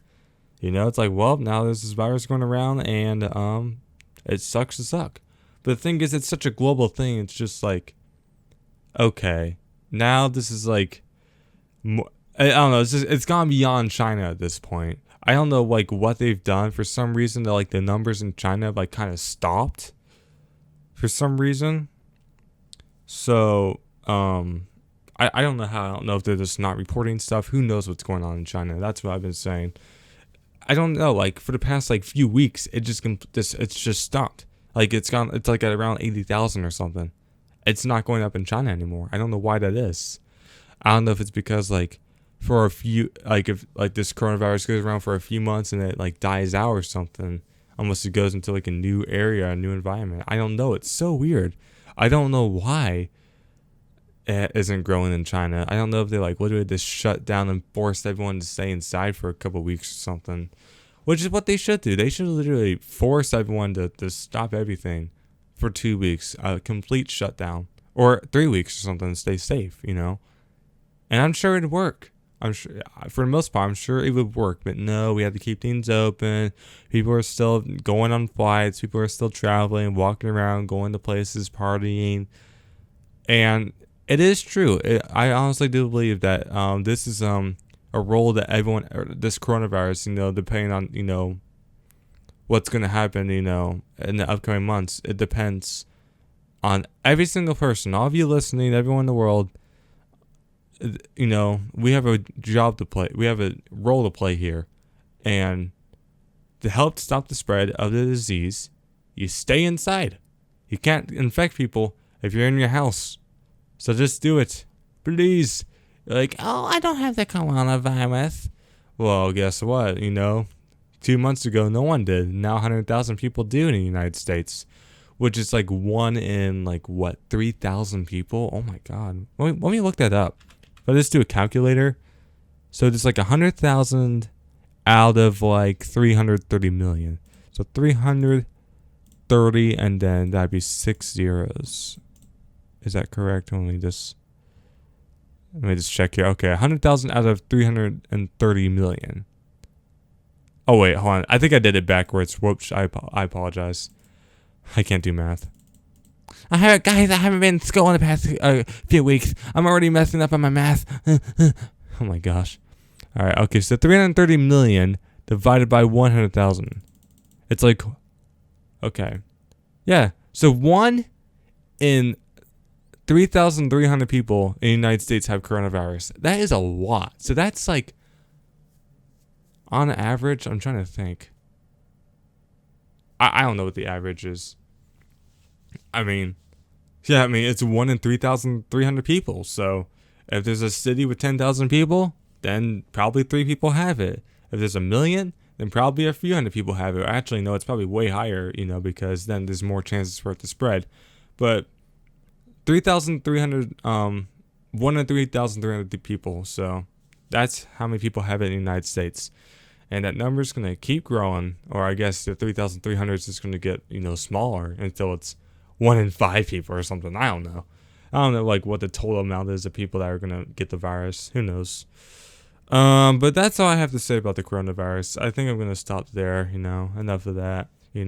It's like, well, now there's this virus going around and it sucks to suck. But the thing is, it's such a global thing. It's just like, okay, now this is like, I don't know. It's gone beyond China at this point. I don't know like what they've done. For some reason, like the numbers in China have like kind of stopped. For some reason, so I don't know how. I don't know if they're just not reporting stuff. Who knows what's going on in China? That's what I've been saying. I don't know. Like for the past like few weeks, it's just stopped. Like it's gone. It's like at around 80,000 or something. It's not going up in China anymore. I don't know why that is. I don't know if it's because like for a few like if like this coronavirus goes around for a few months and it like dies out or something, unless it goes into like a new area, a new environment. I don't know. It's so weird. I don't know why it isn't growing in China. I don't know if they like literally just shut down and forced everyone to stay inside for a couple weeks or something, which is what they should do. They should literally force everyone to stop everything for 2 weeks, a complete shutdown, or 3 weeks or something, to stay safe. And I'm sure it'd work. I'm sure, for the most part, I'm sure it would work. But no, we have to keep things open. People are still going on flights. People are still traveling, walking around, going to places, partying. And it is true. I honestly do believe that this is a role that everyone, this coronavirus, depending on, what's going to happen, in the upcoming months, it depends on every single person, all of you listening, everyone in the world. We have a job to play. We have a role to play here. And to help stop the spread of the disease, you stay inside. You can't infect people if you're in your house. So just do it. Please. You're like, oh, I don't have the coronavirus. Well, guess what? 2 months ago, no one did. Now 100,000 people do in the United States, which is like 1 in 3,000 people. Oh my God. Let me look that up. If I just do a calculator, so it's like 100,000 out of 330 million. So 330, and then that'd be 6 zeros. Is that correct? Let me just check here. Okay, 100,000 out of 330 million. Oh wait, hold on. I think I did it backwards. Whoops, I apologize. I can't do math. I haven't been in school in the past few weeks. I'm already messing up on my math. Oh my gosh. All right. Okay. So 330 million divided by 100,000. It's like, okay. Yeah. So 1 in 3,300 people in the United States have coronavirus. That is a lot. So that's like, on average, I'm trying to think. I don't know what the average is. It's 1 in 3,300 people. So if there's a city with 10,000 people, then probably 3 people have it. If there's 1 million, then probably a few hundred people have it. Actually, no, it's probably way higher, because then there's more chances for it to spread. But 3,300, 1 in 3,300 people. So that's how many people have it in the United States. and that number is going to keep growing, or I guess the 3,300 is just going to get, smaller until it's 1 in 5 people or something. I don't know. Like what the total amount is of people that are going to get the virus. Who knows? But that's all I have to say about the coronavirus. I think I'm going to stop there, enough of that, I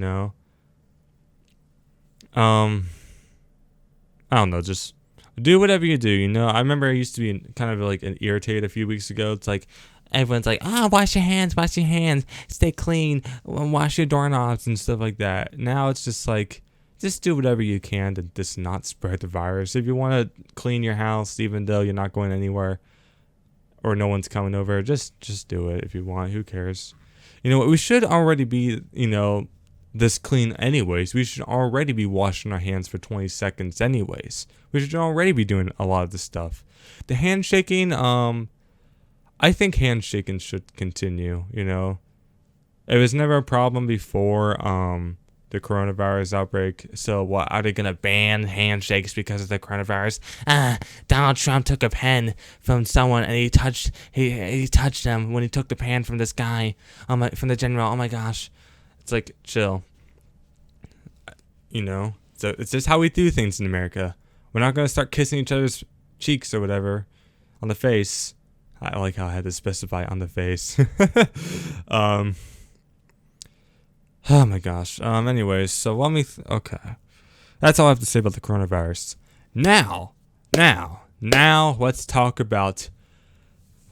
don't know, just do whatever you do, I remember I used to be kind of like an irritated a few weeks ago. It's like, everyone's like, wash your hands, stay clean, wash your doorknobs and stuff like that. Now it's just like, just do whatever you can to just not spread the virus. If you want to clean your house, even though you're not going anywhere or no one's coming over, just do it if you want. Who cares? We should already be, this clean anyways. We should already be washing our hands for 20 seconds anyways. We should already be doing a lot of this stuff. The handshaking, I think handshaking should continue, It was never a problem before the coronavirus outbreak. So what, are they going to ban handshakes because of the coronavirus? Donald Trump took a pen from someone and he touched them when he took the pen from this guy, from the general. Oh my gosh. It's like, chill. So it's just how we do things in America. We're not going to start kissing each other's cheeks or whatever on the face. I like how I had to specify on the face. Oh my gosh. Anyways, so okay. That's all I have to say about the coronavirus. Now, let's talk about.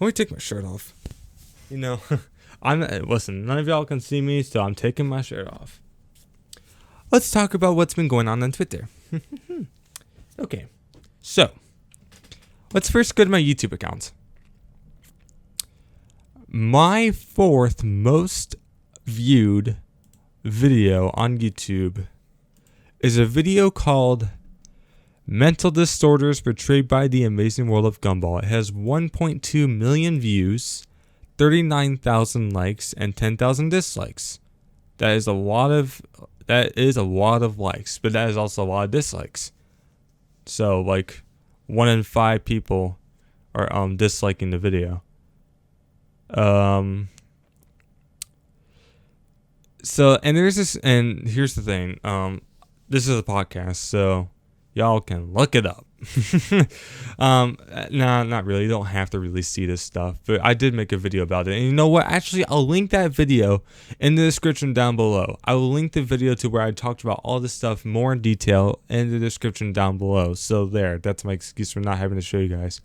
Let me take my shirt off. Listen, none of y'all can see me, so I'm taking my shirt off. Let's talk about what's been going on Twitter. Okay, so let's first go to my YouTube account. My 4th most viewed video on YouTube is a video called Mental Disorders Portrayed by the Amazing World of Gumball. It has 1.2 million views, 39,000 likes, and 10,000 dislikes. That is a lot of likes, but that is also a lot of dislikes. So like 1 in 5 people are disliking the video. So, and here's the thing, this is a podcast, so y'all can look it up. Nah, not really. You don't have to really see this stuff, but I did make a video about it. And you know what? Actually, I'll link that video in the description down below. I will link the video to where I talked about all this stuff more in detail in the description down below. So that's my excuse for not having to show you guys.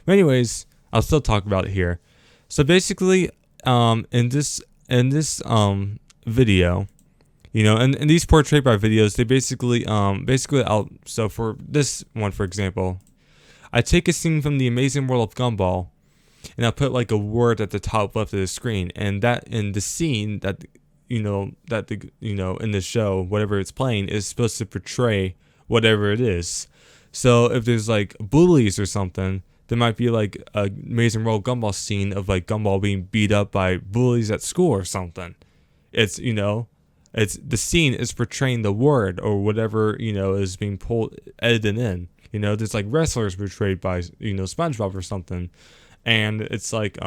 But anyways, I'll still talk about it here. So basically, in this video, and these portrait by videos, they basically so for this one, for example, I take a scene from the Amazing World of Gumball, and I'll put like a word at the top left of the screen, and that in the scene that in the show, whatever it's playing is supposed to portray whatever it is. So if there's like bullies or something, there might be like a Amazing World Gumball scene of like Gumball being beat up by bullies at school or something. It's it's the scene is portraying the word or whatever is being edited in. There's like wrestlers portrayed by SpongeBob or something, and it's like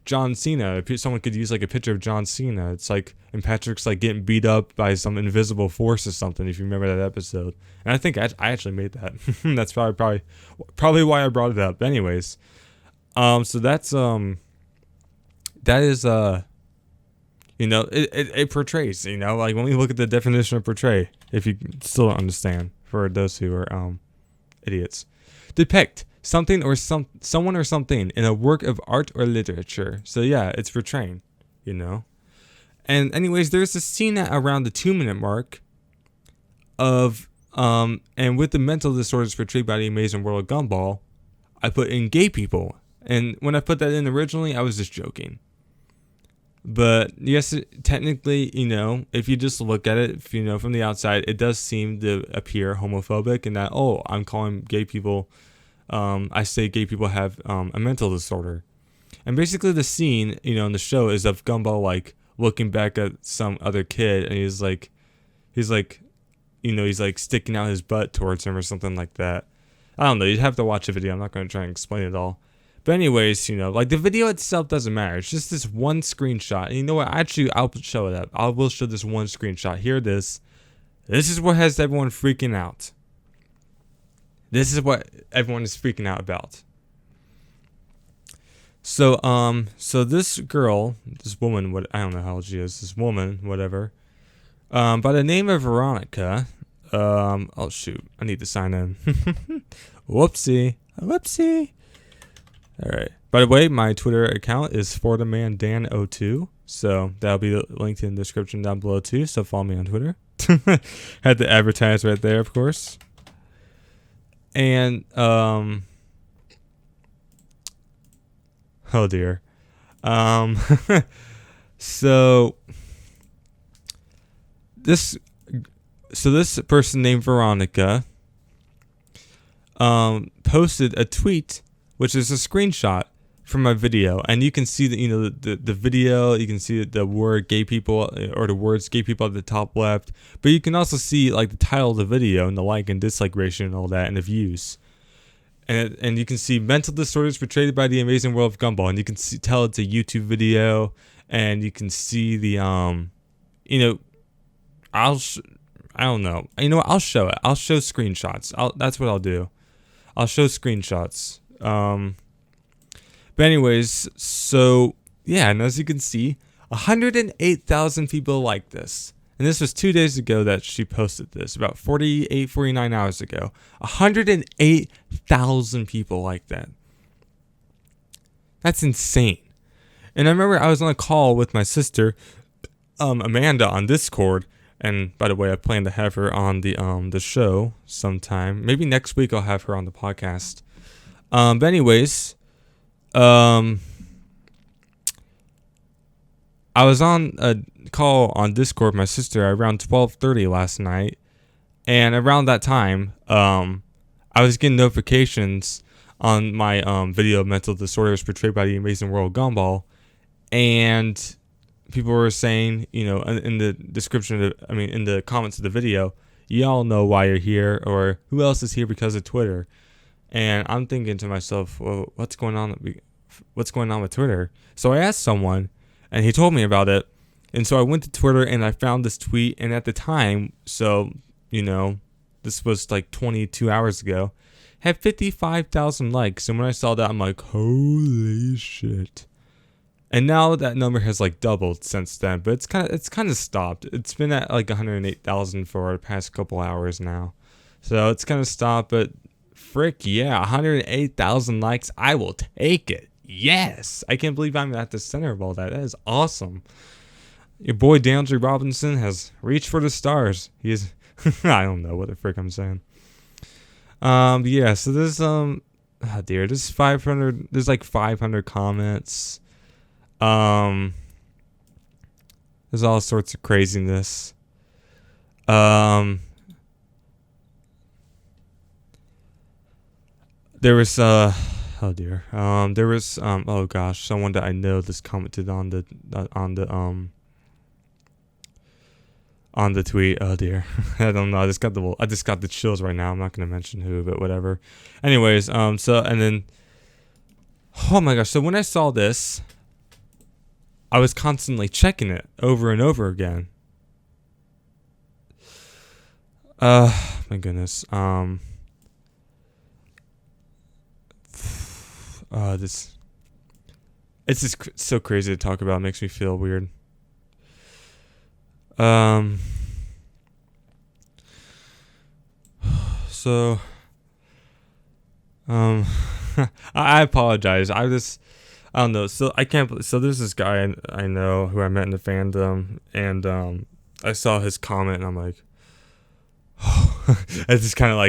John Cena. Someone could use like a picture of John Cena. It's like, and Patrick's like getting beat up by some invisible force or something. If you remember that episode, and I think I actually made that. That's probably why I brought it up. Anyways, so that's that is it portrays, like when we look at the definition of portray, if you still don't understand, for those who are idiots, depict something or someone or something in a work of art or literature. So yeah, it's portraying, And anyways, there's a scene at around the 2-minute mark of and with the mental disorders portrayed by the Amazing World of Gumball, I put in gay people. And when I put that in originally, I was just joking. But yes, technically, if you just look at it, from the outside, it does seem to appear homophobic in that, I'm calling gay people, I say gay people have a mental disorder. And basically the scene, in the show is of Gumball, like, looking back at some other kid, and he's like sticking out his butt towards him or something like that. I don't know, you'd have to watch the video, I'm not going to try and explain it all. But anyways, like the video itself doesn't matter. It's just this one screenshot. And you know what? Actually, I'll show it up. I will show this one screenshot. Here it is. This is what has everyone freaking out. This is what everyone is freaking out about. So this girl, this woman, what I don't know how old she is. This woman, whatever, by the name of Veronica. Oh shoot, I need to sign in. Whoopsie. All right. By the way, my Twitter account is FloridaManDan02. So that'll be linked in the description down below too. So follow me on Twitter. Had to advertise right there, of course. And oh dear. So this person named Veronica posted a tweet, which is a screenshot from my video, and you can see that the video, you can see the word gay people, or the words gay people at the top left, but you can also see like the title of the video and the like and dislike ratio and all that and the views, and you can see mental disorders portrayed by the amazing world of Gumball, and you can tell it's a YouTube video, and you can see the I don't know. You know what? I'll show it. I'll show screenshots. That's what I'll do. I'll show screenshots. But anyways, so yeah, and as you can see, 108,000 people like this. And this was 2 days ago that she posted this, about 49 hours ago. 108,000 people like that. That's insane. And I remember I was on a call with my sister, Amanda, on Discord. And by the way, I plan to have her on the show sometime. Maybe next week I'll have her on the podcast. But anyways, I was on a call on Discord with my sister around 12:30 last night, and around that time, I was getting notifications on my video of mental disorders portrayed by the amazing world Gumball, and people were saying, in the description in the comments of the video, y'all know why you're here, or who else is here because of Twitter. And I'm thinking to myself, well, what's going on with Twitter? So I asked someone, and he told me about it. And so I went to Twitter and I found this tweet. And at the time, so, this was like 22 hours ago, had 55,000 likes. And when I saw that, I'm like, holy shit. And now that number has like doubled since then, but it's kind of stopped. It's been at like 108,000 for the past couple hours now. So it's kind of stopped, but frick yeah, 108,000 likes. I will take it. Yes. I can't believe I'm at the center of all that. That is awesome. Your boy DeAndre Robinson has reached for the stars. He is I don't know what the frick I'm saying. Yeah, so there's there's 500, there's like 500 comments. There's all sorts of craziness. There was there was oh gosh, someone that I know just commented on the tweet. Oh dear. I don't know. I just got the chills right now. I'm not gonna mention who, but whatever. Anyways, so and then oh my gosh, so when I saw this, I was constantly checking it over and over again. My goodness. It's just so crazy to talk about. It makes me feel weird. So, I apologize. I don't know. So I can't. So there's this guy I know who I met in the fandom, and I saw his comment, and I'm like, I just kind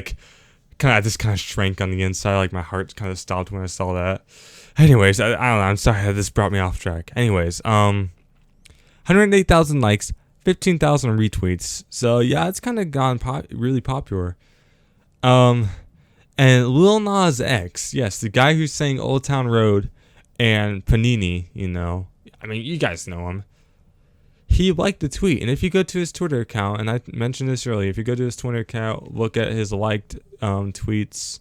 of shrank on the inside. Like my heart kind of stopped when I saw that. Anyways, I don't know. I'm sorry. This brought me off track. Anyways, 108,000 likes, 15,000 retweets. So yeah, it's kind of gone really popular. And Lil Nas X, yes, the guy who's saying Old Town Road and Panini, you guys know him. He liked the tweet, and if you go to his Twitter account, and I mentioned this earlier, if you go to his Twitter account, look at his liked tweets,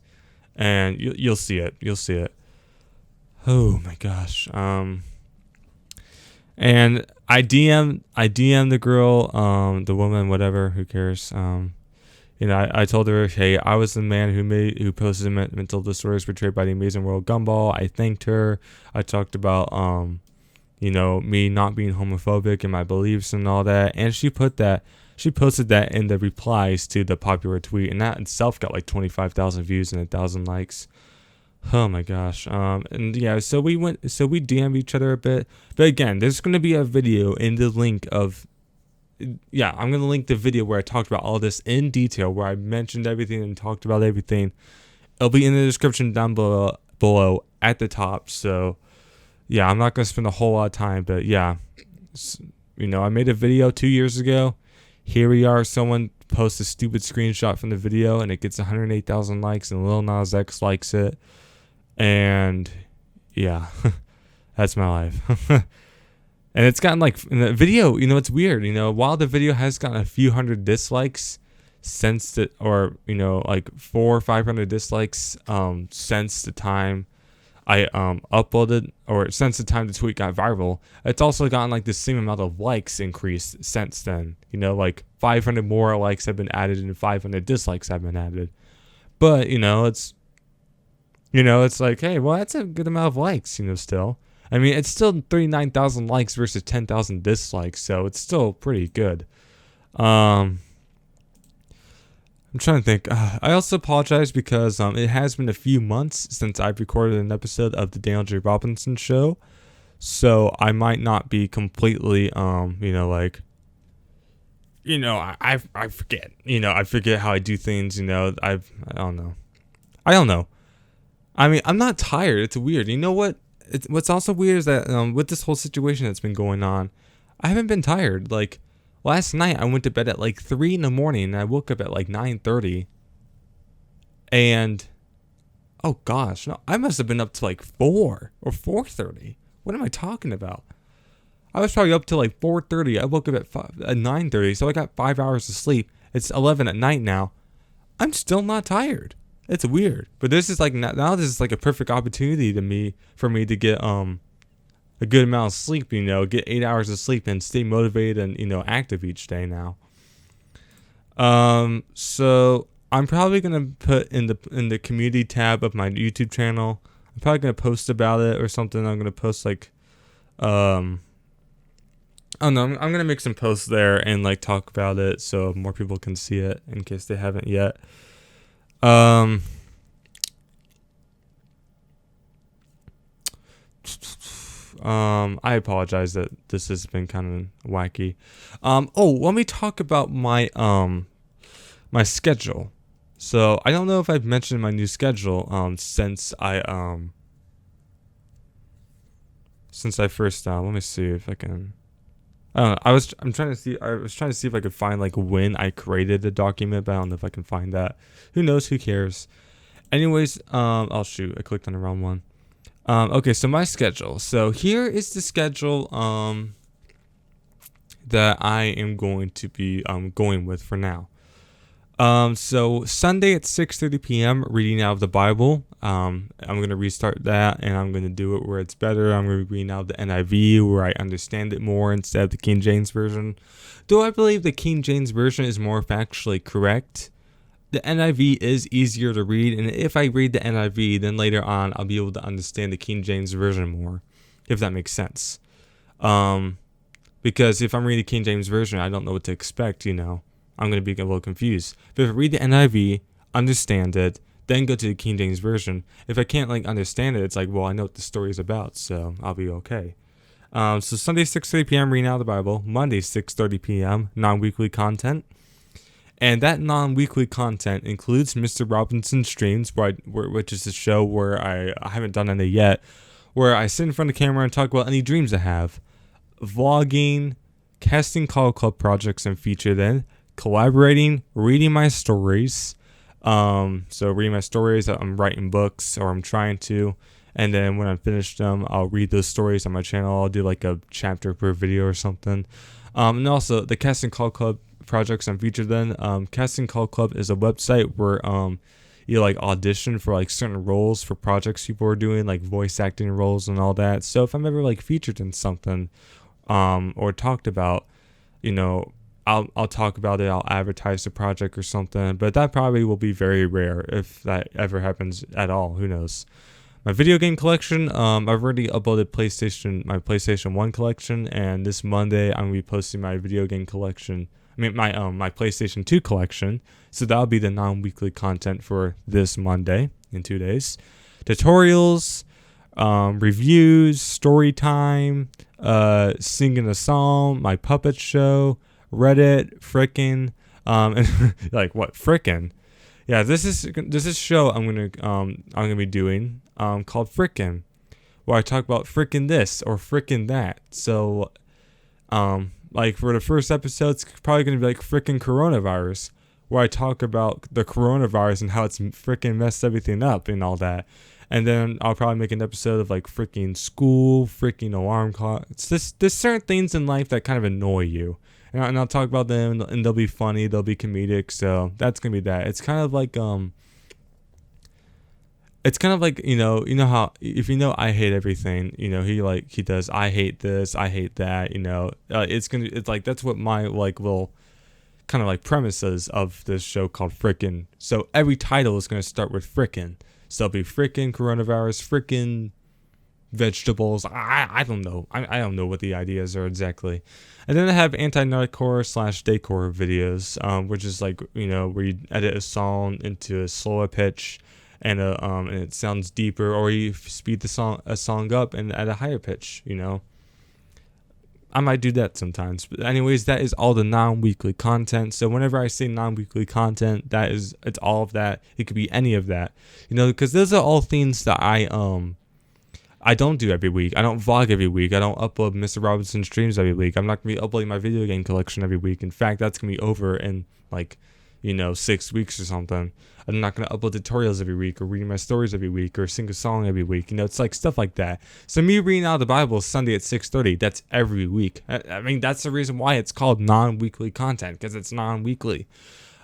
and you'll see it. You'll see it. Oh my gosh. And I DM the girl, the woman, whatever, who cares. I told her, hey, I was the man who posted mental disorders portrayed by the Amazing World Gumball. I thanked her. I talked about me not being homophobic and my beliefs and all that. And she posted that in the replies to the popular tweet, and that itself got like 25,000 views and 1,000 likes. Oh my gosh. And yeah, so we DM'd each other a bit. But again, there's going to be a video in the link of, yeah, I'm going to link the video where I talked about all this in detail, where I mentioned everything and talked about everything. It'll be in the description down below at the top. So yeah, I'm not going to spend a whole lot of time, but yeah, I made a video 2 years ago. Here we are. Someone posts a stupid screenshot from the video and it gets 108,000 likes, and Lil Nas X likes it. And yeah, that's my life. And it's gotten like in the video, it's weird, while the video has gotten a few hundred dislikes since the, or, like 400 or 500 dislikes, since the time I uploaded, or since the time the tweet got viral, it's also gotten like the same amount of likes increased since then. Like 500 more likes have been added and 500 dislikes have been added. But it's like, hey, well, that's a good amount of likes, still. I mean, it's still 39,000 likes versus 10,000 dislikes, so it's still pretty good. I'm trying to think. I also apologize because it has been a few months since I've recorded an episode of the Daniel J. Robinson Show, so I might not be completely, I forget. I forget how I do things. I don't know. I mean, I'm not tired. It's weird. You know what? What's also weird is that with this whole situation that's been going on, I haven't been tired. Like, last night I went to bed at like 3 in the morning and I woke up at like 9:30. And, oh gosh, no, I must have been up to like 4 or 4:30. What am I talking about? I was probably up till like 4:30. I woke up at 9:30, so I got 5 hours of sleep. It's 11 at night now. I'm still not tired. It's weird, but this is like now this is like a perfect opportunity for me to get a good amount of sleep. Get 8 hours of sleep and stay motivated and active each day now. So I'm probably gonna put in the community tab of my YouTube channel. I'm probably gonna post about it or something. I'm gonna post like I don't know. I'm gonna make some posts there and like talk about it so more people can see it in case they haven't yet. I apologize that this has been kind of wacky. Let me talk about my my schedule. So I don't know if I've mentioned my new schedule since I first let me see if I can. I don't know. I was trying to see if I could find like when I created the document, but I don't know if I can find that. Who knows? Who cares? Anyways, oh shoot, I clicked on the wrong one. Okay, so my schedule. So here is the schedule that I am going to be going with for now. So Sunday at 6:30 p.m. reading out of the Bible. I'm gonna restart that, and I'm gonna do it where it's better. I'm gonna be reading out the NIV where I understand it more instead of the King James version. Though I believe the King James version is more factually correct, the NIV is easier to read, and if I read the NIV, then later on I'll be able to understand the King James version more, if that makes sense. Because if I'm reading the King James version, I don't know what to expect. I'm going to be a little confused. But if I read the NIV, understand it, then go to the King James Version, if I can't understand it, it's like, well, I know what the story is about, so I'll be okay. So Sunday 6:30 p.m. reading out of the Bible. Monday 6:30 p.m. non-weekly content. And that non-weekly content includes Mr. Robinson Streams, which is a show where I haven't done any yet, where I sit in front of the camera and talk about any dreams I have. Vlogging, casting call club projects and feature them. Collaborating, reading my stories. So reading my stories, I'm writing books, or I'm trying to, and then when I finish them, I'll read those stories on my channel. I'll do like a chapter per video or something. And also the Casting Call Club projects I'm featured in. Casting Call Club is a website where you like audition for like certain roles for projects people are doing, like voice acting roles and all that. So if I'm ever like featured in something, or talked about, you know, I'll talk about it. I'll advertise the project or something, but that probably will be very rare if that ever happens at all. Who knows? My video game collection, I've already uploaded my PlayStation 1 collection, and this Monday I'm gonna be posting my video game collection. My PlayStation 2 collection. So that'll be the non-weekly content for this Monday in 2 days. Tutorials, reviews, story time, singing a song, my puppet show, Reddit, frickin', and like what frickin'? Yeah, this is a show I'm gonna be doing called Frickin', where I talk about frickin' this or frickin' that. So like for the first episode, it's probably gonna be like frickin' coronavirus, where I talk about the coronavirus and how it's frickin' messed everything up and all that. And then I'll probably make an episode of like freaking school, freaking alarm clock. There's certain things in life that kind of annoy you. And I'll talk about them, and they'll be funny, they'll be comedic. So that's gonna be that. It's kind of like you know how if you know I hate everything, you know he does I hate this, I hate that, you know. It's like that's what my like little kind of like premises of this show called Frickin'. So every title is gonna start with frickin'. So it'll be frickin' coronavirus, frickin' vegetables. I don't know. I don't know what the ideas are exactly. And then I have anti-nerdcore / decor videos, which is like, you know, where you edit a song into a slower pitch and and it sounds deeper, or you speed a song up and at a higher pitch, you know. I might do that sometimes. But anyways, that is all the non-weekly content. So whenever I say non-weekly content, it's all of that. It could be any of that. You know, because those are all things that I don't do every week. I don't vlog every week. I don't upload Mr. Robinson streams every week. I'm not going to be uploading my video game collection every week. In fact, that's going to be over in like, you know, 6 weeks or something. I'm not going to upload tutorials every week or reading my stories every week or sing a song every week. You know, it's like stuff like that. So me reading out of the Bible Sunday at 6:30, that's every week. I mean, that's the reason why it's called non-weekly content, because it's non-weekly.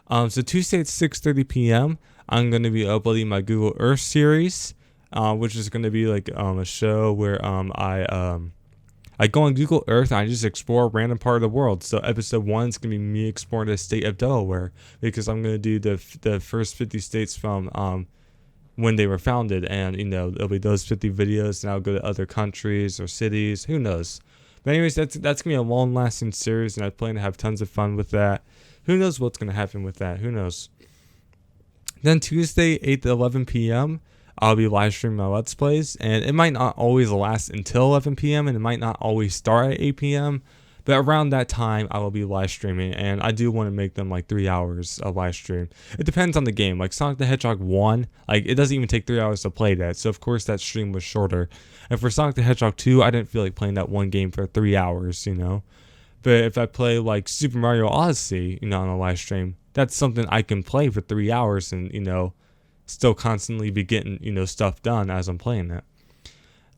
So Tuesday at 6:30 p.m., I'm going to be uploading my Google Earth series, which is going to be like a show where I go on Google Earth and I just explore a random part of the world. So episode 1 is going to be me exploring the state of Delaware, because I'm going to do the first 50 states from when they were founded. And, you know, there'll be those 50 videos, and I'll go to other countries or cities. Who knows? But anyways, that's going to be a long-lasting series, and I plan to have tons of fun with that. Who knows what's going to happen with that? Who knows? Then Tuesday, 8 to 11 p.m., I'll be live streaming my Let's Plays, and it might not always last until 11 p.m. and it might not always start at 8 p.m. But around that time, I will be live streaming, and I do want to make them like 3 hours of live stream. It depends on the game. Like Sonic the Hedgehog 1, like it doesn't even take 3 hours to play that, so of course that stream was shorter. And for Sonic the Hedgehog 2, I didn't feel like playing that one game for 3 hours, you know. But if I play like Super Mario Odyssey, you know, on a live stream, that's something I can play for 3 hours and, you know, still constantly be getting, you know, stuff done as I'm playing it.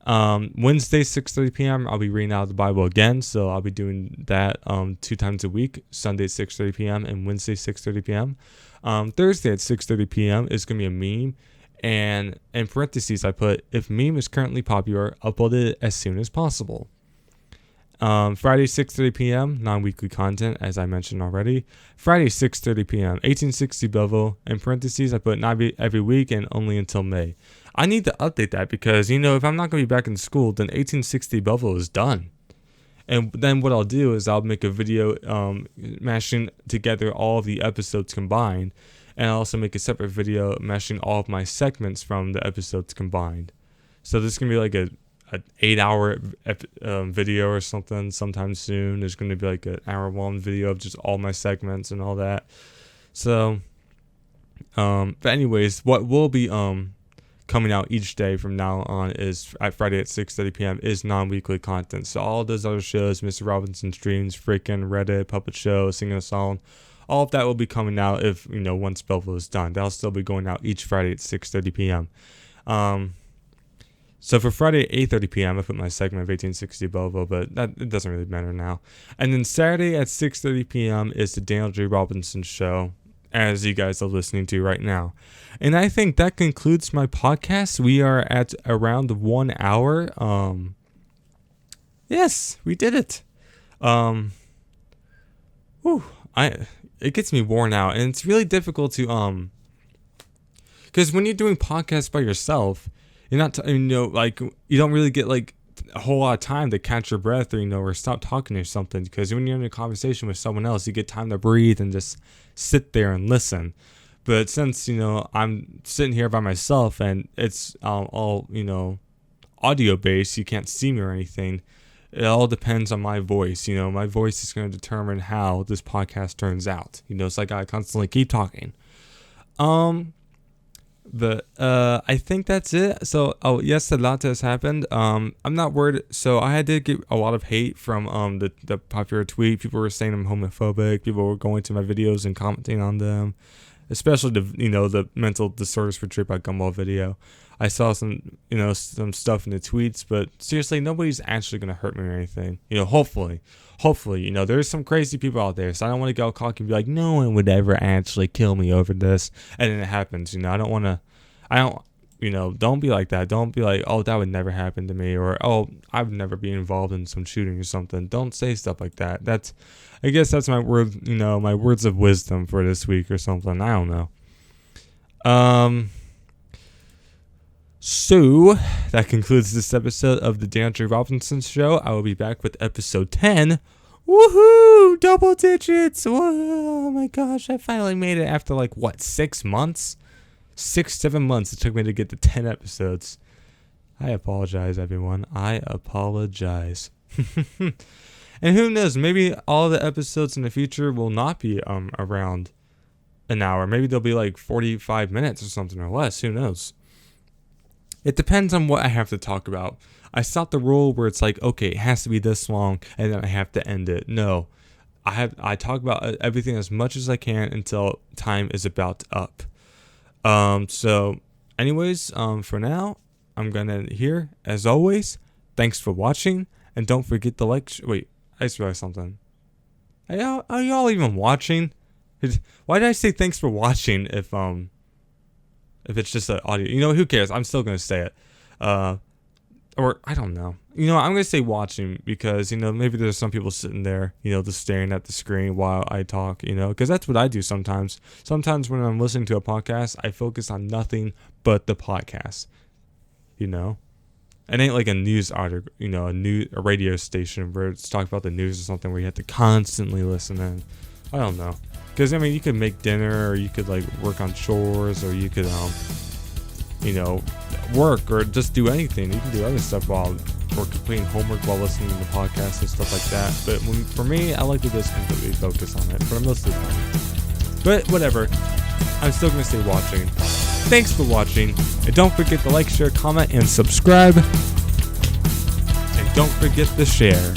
Wednesday, 6:30 p.m., I'll be reading out of the Bible again, so I'll be doing that 2 times a week, Sunday 6:30 p.m. and Wednesday 6:30 p.m. Thursday at 6:30 p.m. is going to be a meme, and in parentheses I put, if meme is currently popular, upload it as soon as possible. Friday 6:30 p.m. non-weekly content, as I mentioned already. Friday 6:30 p.m. 1860 Belleville. In parentheses, I put not every week and only until May. I need to update that because, you know, if I'm not going to be back in school, then 1860 Belleville is done. And then what I'll do is I'll make a video mashing together all of the episodes combined, and I'll also make a separate video mashing all of my segments from the episodes combined. So this is going to be like an 8-hour video or something sometime soon. There's going to be like an hour-long video of just all my segments and all that. So, but anyways, what will be coming out each day from now on is at Friday at 6:30 p.m. is non-weekly content. So all of those other shows, Mr. Robinson streams, freaking Reddit, puppet show, singing a song, all of that will be coming out if, you know, once Belleville is done. That'll still be going out each Friday at 6:30 p.m. So for Friday at 8:30 p.m., I put my segment of 1860 Belleville, but it doesn't really matter now. And then Saturday at 6:30 p.m. is the Daniel J. Robinson Show. as you guys are listening to right now. And I think that concludes my podcast. We are at around 1 hour. Yes, we did it. It gets me worn out, and it's really difficult to because when you're doing podcasts by yourself, you're not like you don't really get like a whole lot of time to catch your breath or stop talking or something, because when you're in a conversation with someone else, you get time to breathe and just sit there and listen. But since I'm sitting here by myself and it's all audio based, you can't see me or anything. It all depends on my voice. My voice is going to determine how this podcast turns out. So I gotta constantly keep talking. But I think that's it. So, yes, a lot has happened. I'm not worried. So I did get a lot of hate from the popular tweet. People were saying I'm homophobic. People were going to my videos and commenting on them, especially the mental disorders portrayed by Gumball video. I saw some stuff in the tweets, but seriously, nobody's actually gonna hurt me or anything. Hopefully, there's some crazy people out there, so I don't want to go cocky and be like, no one would ever actually kill me over this, and then it happens. Don't be like that. Don't be like, oh, that would never happen to me, or oh, I would never be involved in some shooting or something. Don't say stuff like that. I guess that's my word, my words of wisdom for this week or something. I don't know. So, that concludes this episode of the DeAndre Robinson Show. I will be back with episode 10. Woohoo! Double digits! Whoa, oh my gosh, I finally made it after 6 months? 7 months it took me to get to 10 episodes. I apologize, everyone. I apologize. And who knows, maybe all the episodes in the future will not be around an hour. Maybe they'll be 45 minutes or something or less. Who knows? It depends on what I have to talk about. I stopped the rule where it's okay, it has to be this long, and then I have to end it. No, I talk about everything as much as I can until time is about up. So, anyways, for now, I'm gonna end it here. As always, thanks for watching, and don't forget to wait, I just realized something. Are y'all even watching? Why did I say thanks for watching if it's just an audio? Who cares? I'm still going to say it. Or I don't know. I'm going to say watching because, maybe there's some people sitting there, just staring at the screen while I talk, because that's what I do sometimes. Sometimes when I'm listening to a podcast, I focus on nothing but the podcast, It ain't like a news article, a radio station where it's talking about the news or something where you have to constantly listen in. I don't know. Because, you could make dinner, or you could, work on chores, or you could, work, or just do anything. You can do other stuff or completing homework while listening to the podcast and stuff like that. But for me, I like to just completely focus on it for most of the time. But whatever. I'm still going to stay watching. Thanks for watching. And don't forget to share, comment, and subscribe. And don't forget to share.